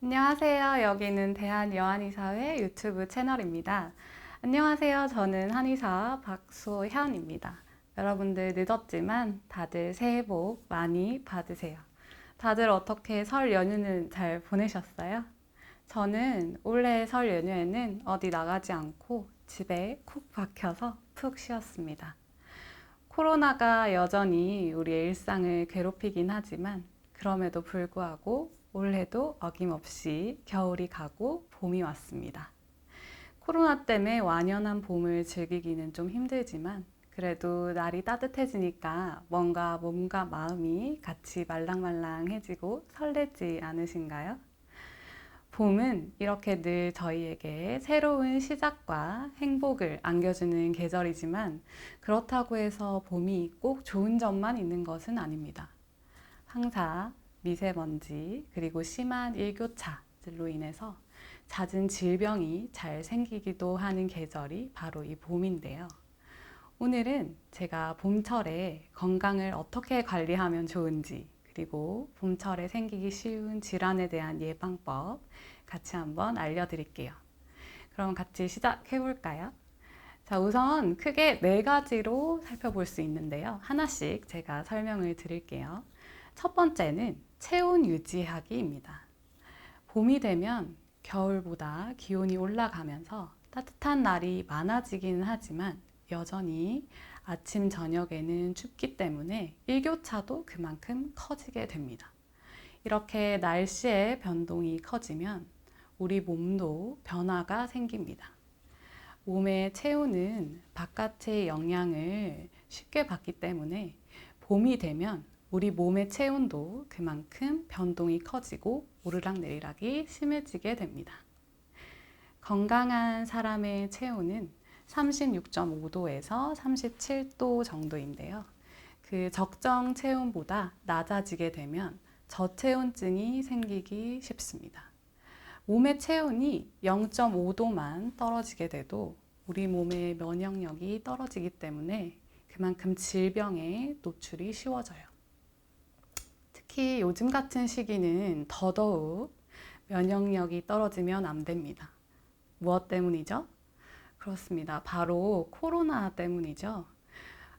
안녕하세요. 여기는 대한여한의사회 유튜브 채널입니다. 안녕하세요. 저는 한의사 박소현입니다. 여러분들 늦었지만 다들 새해 복 많이 받으세요. 다들 어떻게 설 연휴는 잘 보내셨어요? 저는 올해 설 연휴에는 어디 나가지 않고 집에 콕 박혀서 푹 쉬었습니다. 코로나가 여전히 우리의 일상을 괴롭히긴 하지만 그럼에도 불구하고 올해도 어김없이 겨울이 가고 봄이 왔습니다. 코로나 때문에 완연한 봄을 즐기기는 좀 힘들지만 그래도 날이 따뜻해지니까 뭔가 몸과 마음이 같이 말랑말랑해지고 설레지 않으신가요? 봄은 이렇게 늘 저희에게 새로운 시작과 행복을 안겨주는 계절이지만 그렇다고 해서 봄이 꼭 좋은 점만 있는 것은 아닙니다. 황사, 미세먼지, 그리고 심한 일교차들로 인해서 잦은 질병이 잘 생기기도 하는 계절이 바로 이 봄인데요. 오늘은 제가 봄철에 건강을 어떻게 관리하면 좋은지, 그리고 봄철에 생기기 쉬운 질환에 대한 예방법 같이 한번 알려드릴게요. 그럼 같이 시작해 볼까요? 자, 우선 크게 네 가지로 살펴볼 수 있는데요. 하나씩 제가 설명을 드릴게요. 첫 번째는 체온 유지하기입니다. 봄이 되면 겨울보다 기온이 올라가면서 따뜻한 날이 많아지기는 하지만 여전히 아침, 저녁에는 춥기 때문에 일교차도 그만큼 커지게 됩니다. 이렇게 날씨의 변동이 커지면 우리 몸도 변화가 생깁니다. 몸의 체온은 바깥의 영향을 쉽게 받기 때문에 봄이 되면 우리 몸의 체온도 그만큼 변동이 커지고 오르락내리락이 심해지게 됩니다. 건강한 사람의 체온은 36.5도에서 37도 정도인데요. 그 적정 체온보다 낮아지게 되면 저체온증이 생기기 쉽습니다. 몸의 체온이 0.5도만 떨어지게 돼도 우리 몸의 면역력이 떨어지기 때문에 그만큼 질병에 노출이 쉬워져요. 특히 요즘 같은 시기는 더더욱 면역력이 떨어지면 안 됩니다. 무엇 때문이죠? 그렇습니다. 바로 코로나 때문이죠.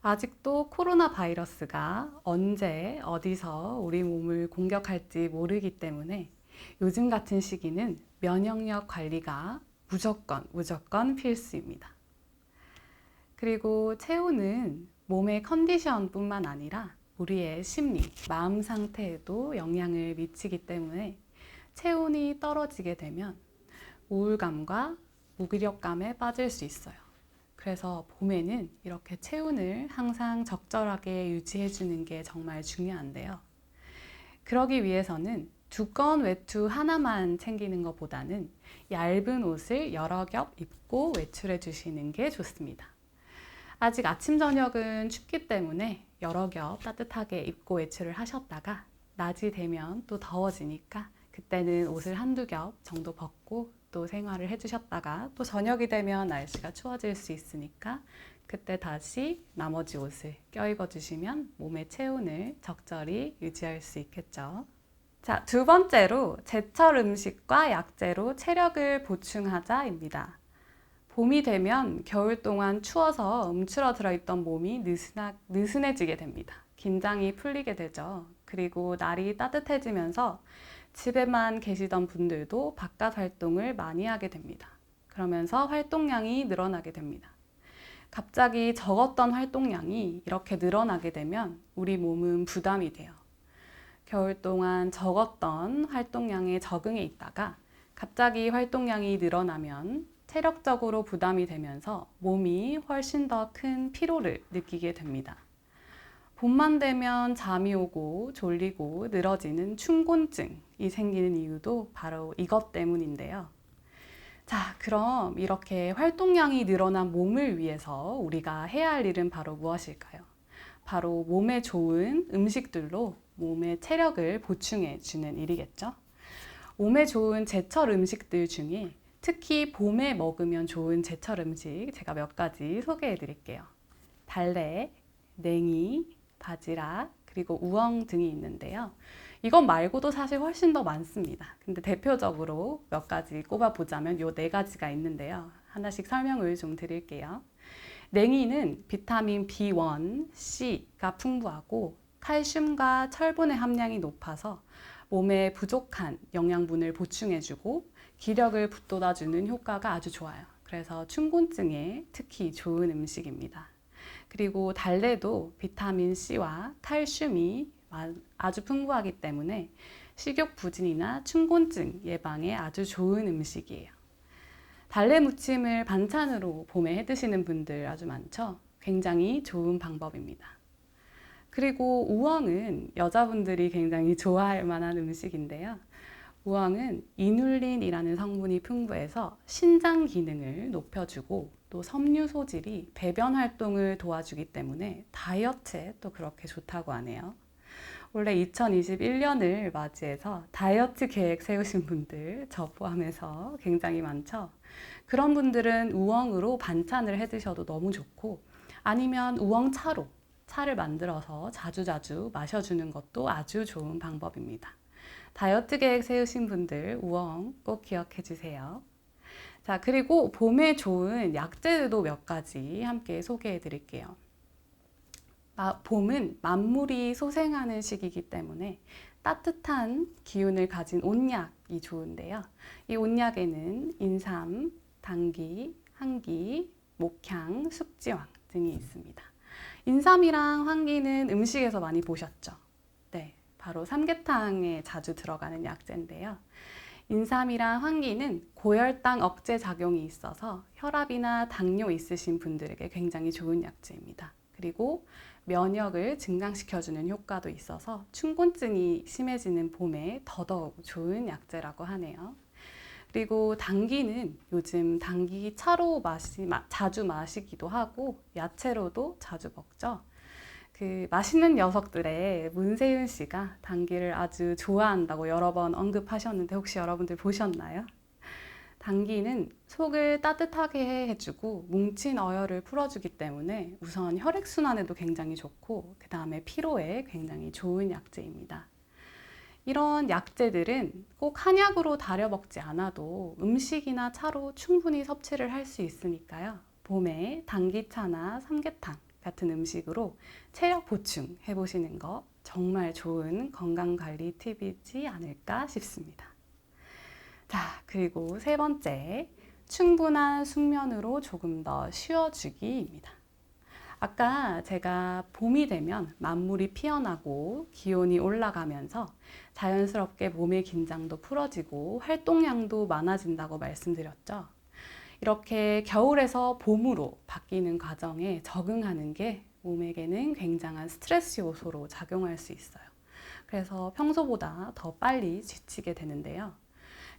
아직도 코로나 바이러스가 언제 어디서 우리 몸을 공격할지 모르기 때문에 요즘 같은 시기는 면역력 관리가 무조건 필수입니다. 그리고 체온은 몸의 컨디션뿐만 아니라 우리의 심리, 마음 상태에도 영향을 미치기 때문에 체온이 떨어지게 되면 우울감과 무기력감에 빠질 수 있어요. 그래서 봄에는 이렇게 체온을 항상 적절하게 유지해 주는 게 정말 중요한데요. 그러기 위해서는 두꺼운 외투 하나만 챙기는 것보다는 얇은 옷을 여러 겹 입고 외출해 주시는 게 좋습니다. 아직 아침, 저녁은 춥기 때문에 여러 겹 따뜻하게 입고 외출을 하셨다가 낮이 되면 또 더워지니까 그때는 옷을 한두 겹 정도 벗고 또 생활을 해주셨다가 또 저녁이 되면 날씨가 추워질 수 있으니까 그때 다시 나머지 옷을 껴입어 주시면 몸의 체온을 적절히 유지할 수 있겠죠. 자, 두 번째로 제철 음식과 약재로 체력을 보충하자입니다. 봄이 되면 겨울 동안 추워서 움츠러들어 있던 몸이 느슨해지게 됩니다. 긴장이 풀리게 되죠. 그리고 날이 따뜻해지면서 집에만 계시던 분들도 바깥 활동을 많이 하게 됩니다. 그러면서 활동량이 늘어나게 됩니다. 갑자기 적었던 활동량이 이렇게 늘어나게 되면 우리 몸은 부담이 돼요. 겨울 동안 적었던 활동량에 적응해 있다가 갑자기 활동량이 늘어나면 체력적으로 부담이 되면서 몸이 훨씬 더 큰 피로를 느끼게 됩니다. 봄만 되면 잠이 오고 졸리고 늘어지는 춘곤증이 생기는 이유도 바로 이것 때문인데요. 자, 그럼 이렇게 활동량이 늘어난 몸을 위해서 우리가 해야 할 일은 바로 무엇일까요? 바로 몸에 좋은 음식들로 몸의 체력을 보충해 주는 일이겠죠. 몸에 좋은 제철 음식들 중에 특히 봄에 먹으면 좋은 제철 음식 제가 몇 가지 소개해 드릴게요. 달래, 냉이, 바지락, 그리고 우엉 등이 있는데요. 이것 말고도 사실 훨씬 더 많습니다. 근데 대표적으로 몇 가지 꼽아보자면 요 네 가지가 있는데요. 하나씩 설명을 좀 드릴게요. 냉이는 비타민 B1, C가 풍부하고 칼슘과 철분의 함량이 높아서 몸에 부족한 영양분을 보충해주고 기력을 북돋아주는 효과가 아주 좋아요. 그래서 춘곤증에 특히 좋은 음식입니다. 그리고 달래도 비타민 C와 칼슘이 아주 풍부하기 때문에 식욕 부진이나 춘곤증 예방에 아주 좋은 음식이에요. 달래 무침을 반찬으로 봄에 해 드시는 분들 아주 많죠? 굉장히 좋은 방법입니다. 그리고 우엉은 여자분들이 굉장히 좋아할 만한 음식인데요. 우엉은 이눌린이라는 성분이 풍부해서 신장 기능을 높여주고 또 섬유 소질이 배변 활동을 도와주기 때문에 다이어트에 또 그렇게 좋다고 하네요. 원래 2021년을 맞이해서 다이어트 계획 세우신 분들 저 포함해서 굉장히 많죠. 그런 분들은 우엉으로 반찬을 해 드셔도 너무 좋고 아니면 우엉차로 차를 만들어서 자주자주 마셔주는 것도 아주 좋은 방법입니다. 다이어트 계획 세우신 분들 우엉 꼭 기억해 주세요. 자, 그리고 봄에 좋은 약재들도 몇 가지 함께 소개해 드릴게요. 봄은 만물이 소생하는 시기이기 때문에 따뜻한 기운을 가진 온약이 좋은데요. 이 온약에는 인삼, 당귀, 황기, 목향, 숙지황 등이 있습니다. 인삼이랑 황기는 음식에서 많이 보셨죠? 네, 바로 삼계탕에 자주 들어가는 약재인데요. 인삼이랑 황기는 고혈당 억제 작용이 있어서 혈압이나 당뇨 있으신 분들에게 굉장히 좋은 약재입니다. 그리고 면역을 증강시켜주는 효과도 있어서 춘곤증이 심해지는 봄에 더더욱 좋은 약재라고 하네요. 그리고 당귀는 요즘 당귀 차로 자주 마시기도 하고 야채로도 자주 먹죠. 그 맛있는 녀석들의 문세윤 씨가 당귀를 아주 좋아한다고 여러 번 언급하셨는데 혹시 여러분들 보셨나요? 당귀는 속을 따뜻하게 해주고 뭉친 어혈을 풀어주기 때문에 우선 혈액순환에도 굉장히 좋고 그 다음에 피로에 굉장히 좋은 약재입니다. 이런 약재들은 꼭 한약으로 다려 먹지 않아도 음식이나 차로 충분히 섭취를 할 수 있으니까요. 봄에 당귀차나 삼계탕 같은 음식으로 체력 보충 해보시는 거 정말 좋은 건강관리 팁이지 않을까 싶습니다. 자, 그리고 세 번째, 충분한 숙면으로 조금 더 쉬어주기입니다. 아까 제가 봄이 되면 만물이 피어나고 기온이 올라가면서 자연스럽게 몸의 긴장도 풀어지고 활동량도 많아진다고 말씀드렸죠. 이렇게 겨울에서 봄으로 바뀌는 과정에 적응하는 게 몸에게는 굉장한 스트레스 요소로 작용할 수 있어요. 그래서 평소보다 더 빨리 지치게 되는데요.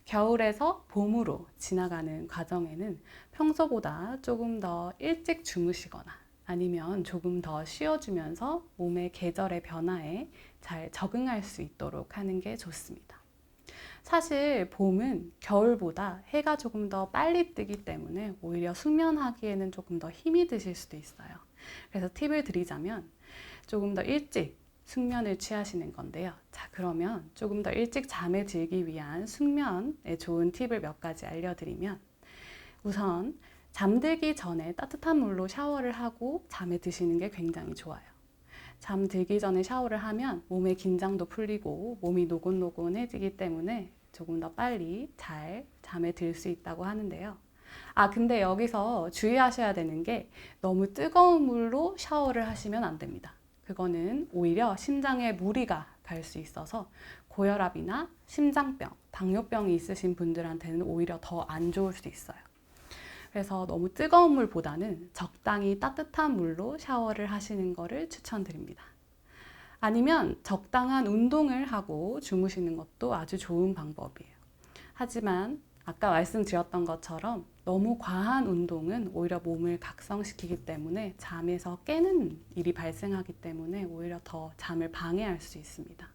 겨울에서 봄으로 지나가는 과정에는 평소보다 조금 더 일찍 주무시거나 아니면 조금 더 쉬어주면서 몸의 계절의 변화에 잘 적응할 수 있도록 하는 게 좋습니다. 사실 봄은 겨울보다 해가 조금 더 빨리 뜨기 때문에 오히려 숙면하기에는 조금 더 힘이 드실 수도 있어요. 그래서 팁을 드리자면 조금 더 일찍 숙면을 취하시는 건데요. 자, 그러면 조금 더 일찍 잠에 들기 위한 숙면에 좋은 팁을 몇 가지 알려드리면 우선 잠들기 전에 따뜻한 물로 샤워를 하고 잠에 드시는 게 굉장히 좋아요. 잠들기 전에 샤워를 하면 몸의 긴장도 풀리고 몸이 노곤노곤해지기 때문에 조금 더 빨리 잘 잠에 들 수 있다고 하는데요. 근데 여기서 주의하셔야 되는 게 너무 뜨거운 물로 샤워를 하시면 안 됩니다. 그거는 오히려 심장에 무리가 갈 수 있어서 고혈압이나 심장병, 당뇨병이 있으신 분들한테는 오히려 더 안 좋을 수 있어요. 그래서 너무 뜨거운 물보다는 적당히 따뜻한 물로 샤워를 하시는 것을 추천드립니다. 아니면 적당한 운동을 하고 주무시는 것도 아주 좋은 방법이에요. 하지만 아까 말씀드렸던 것처럼 너무 과한 운동은 오히려 몸을 각성시키기 때문에 잠에서 깨는 일이 발생하기 때문에 오히려 더 잠을 방해할 수 있습니다.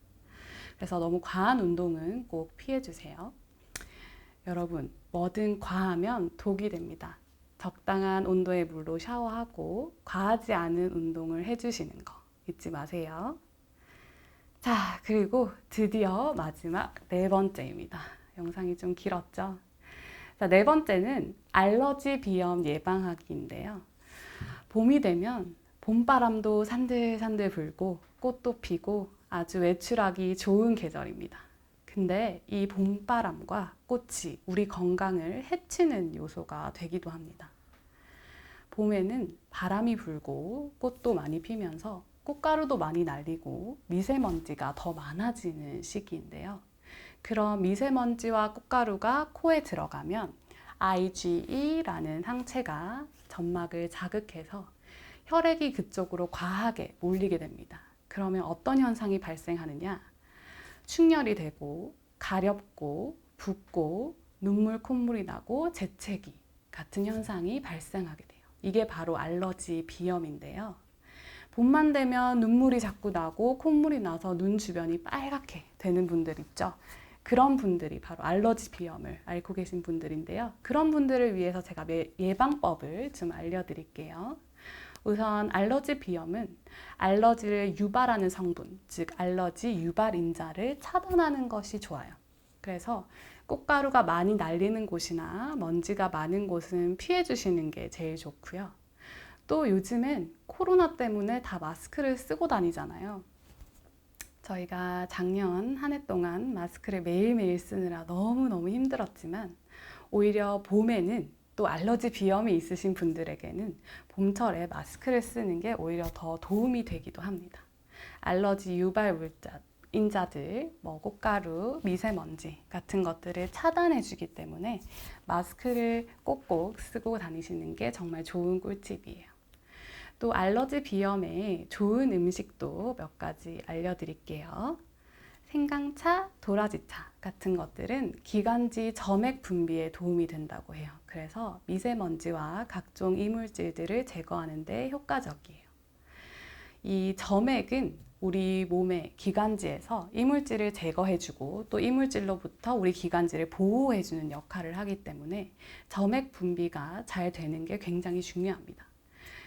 그래서 너무 과한 운동은 꼭 피해주세요. 여러분, 뭐든 과하면 독이 됩니다. 적당한 온도의 물로 샤워하고 과하지 않은 운동을 해주시는 거 잊지 마세요. 자, 그리고 드디어 마지막 네 번째입니다. 영상이 좀 길었죠? 자, 네 번째는 알러지 비염 예방하기인데요. 봄이 되면 봄바람도 산들산들 불고 꽃도 피고 아주 외출하기 좋은 계절입니다. 근데 이 봄바람과 꽃이 우리 건강을 해치는 요소가 되기도 합니다. 봄에는 바람이 불고 꽃도 많이 피면서 꽃가루도 많이 날리고 미세먼지가 더 많아지는 시기인데요. 그런 미세먼지와 꽃가루가 코에 들어가면 IgE라는 항체가 점막을 자극해서 혈액이 그쪽으로 과하게 몰리게 됩니다. 그러면 어떤 현상이 발생하느냐? 충혈이 되고 가렵고 붓고 눈물 콧물이 나고 재채기 같은 현상이 발생하게 돼요. 이게 바로 알러지 비염인데요. 봄만 되면 눈물이 자꾸 나고 콧물이 나서 눈 주변이 빨갛게 되는 분들 있죠. 그런 분들이 바로 알러지 비염을 앓고 계신 분들인데요. 그런 분들을 위해서 제가 예방법을 좀 알려드릴게요. 우선 알러지 비염은 알러지를 유발하는 성분, 즉 알러지 유발 인자를 차단하는 것이 좋아요. 그래서 꽃가루가 많이 날리는 곳이나 먼지가 많은 곳은 피해 주시는 게 제일 좋고요. 또 요즘은 코로나 때문에 다 마스크를 쓰고 다니잖아요. 저희가 작년 한 해 동안 마스크를 매일매일 쓰느라 너무너무 힘들었지만 오히려 봄에는 또 알러지 비염이 있으신 분들에게는 봄철에 마스크를 쓰는 게 오히려 더 도움이 되기도 합니다. 알러지 유발 물질, 인자들, 꽃가루, 미세먼지 같은 것들을 차단해 주기 때문에 마스크를 꼭꼭 쓰고 다니시는 게 정말 좋은 꿀팁이에요. 또 알러지 비염에 좋은 음식도 몇 가지 알려드릴게요. 생강차, 도라지차 같은 것들은 기관지 점액 분비에 도움이 된다고 해요. 그래서 미세먼지와 각종 이물질들을 제거하는 데 효과적이에요. 이 점액은 우리 몸의 기관지에서 이물질을 제거해주고 또 이물질로부터 우리 기관지를 보호해주는 역할을 하기 때문에 점액 분비가 잘 되는 게 굉장히 중요합니다.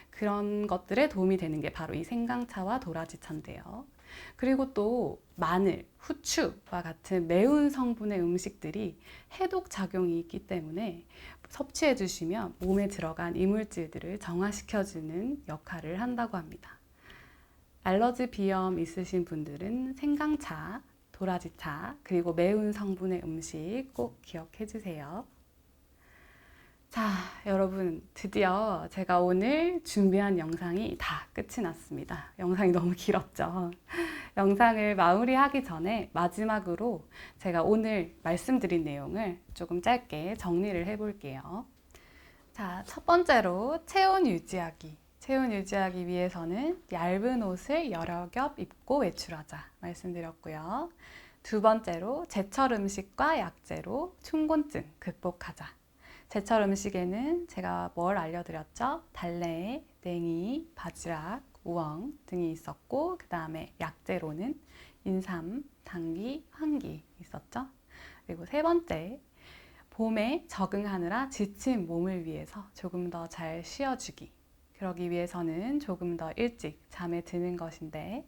그런 것들에 도움이 되는 게 바로 이 생강차와 도라지차인데요. 그리고 또 마늘, 후추와 같은 매운 성분의 음식들이 해독 작용이 있기 때문에 섭취해 주시면 몸에 들어간 이물질들을 정화시켜주는 역할을 한다고 합니다. 알러지 비염 있으신 분들은 생강차, 도라지차, 그리고 매운 성분의 음식 꼭 기억해 주세요. 자, 여러분, 드디어 제가 오늘 준비한 영상이 다 끝이 났습니다. 영상이 너무 길었죠? 영상을 마무리하기 전에 마지막으로 제가 오늘 말씀드린 내용을 조금 짧게 정리를 해볼게요. 자, 첫 번째로 체온 유지하기. 체온 유지하기 위해서는 얇은 옷을 여러 겹 입고 외출하자 말씀드렸고요. 두 번째로 제철 음식과 약재로 춘곤증 극복하자. 제철 음식에는 제가 뭘 알려드렸죠? 달래, 냉이, 바지락, 우엉 등이 있었고 그 다음에 약재로는 인삼, 당귀, 황기 있었죠? 그리고 세 번째, 봄에 적응하느라 지친 몸을 위해서 조금 더 잘 쉬어주기. 그러기 위해서는 조금 더 일찍 잠에 드는 것인데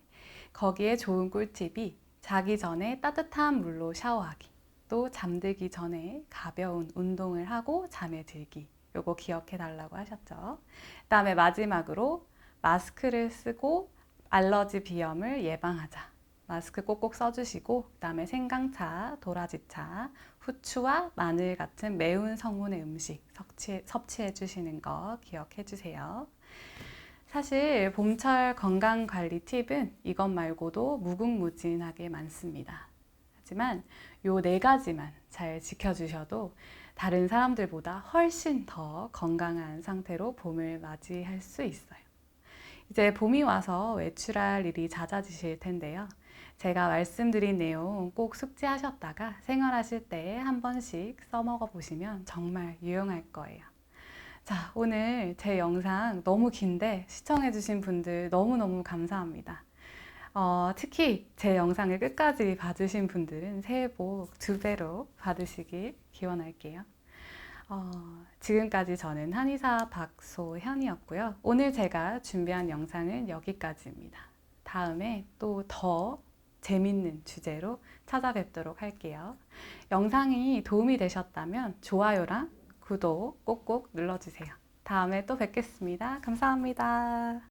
거기에 좋은 꿀팁이 자기 전에 따뜻한 물로 샤워하기. 또 잠들기 전에 가벼운 운동을 하고 잠에 들기. 요거 기억해 달라고 하셨죠. 그 다음에 마지막으로 마스크를 쓰고 알러지 비염을 예방하자. 마스크 꼭꼭 써주시고 그 다음에 생강차, 도라지차, 후추와 마늘 같은 매운 성분의 음식 섭취해 주시는 거 기억해 주세요. 사실 봄철 건강관리 팁은 이것 말고도 무궁무진하게 많습니다. 하지만 요 네 가지만 잘 지켜주셔도 다른 사람들보다 훨씬 더 건강한 상태로 봄을 맞이할 수 있어요. 이제 봄이 와서 외출할 일이 잦아지실 텐데요. 제가 말씀드린 내용 꼭 숙지하셨다가 생활하실 때 한 번씩 써먹어 보시면 정말 유용할 거예요. 자, 오늘 제 영상 너무 긴데 시청해주신 분들 너무너무 감사합니다. 특히 제 영상을 끝까지 봐주신 분들은 새해 복 2배로 받으시길 기원할게요. 지금까지 저는 한의사 박소현이었고요. 오늘 제가 준비한 영상은 여기까지입니다. 다음에 또 더 재밌는 주제로 찾아뵙도록 할게요. 영상이 도움이 되셨다면 좋아요랑 구독 꼭꼭 눌러주세요. 다음에 또 뵙겠습니다. 감사합니다.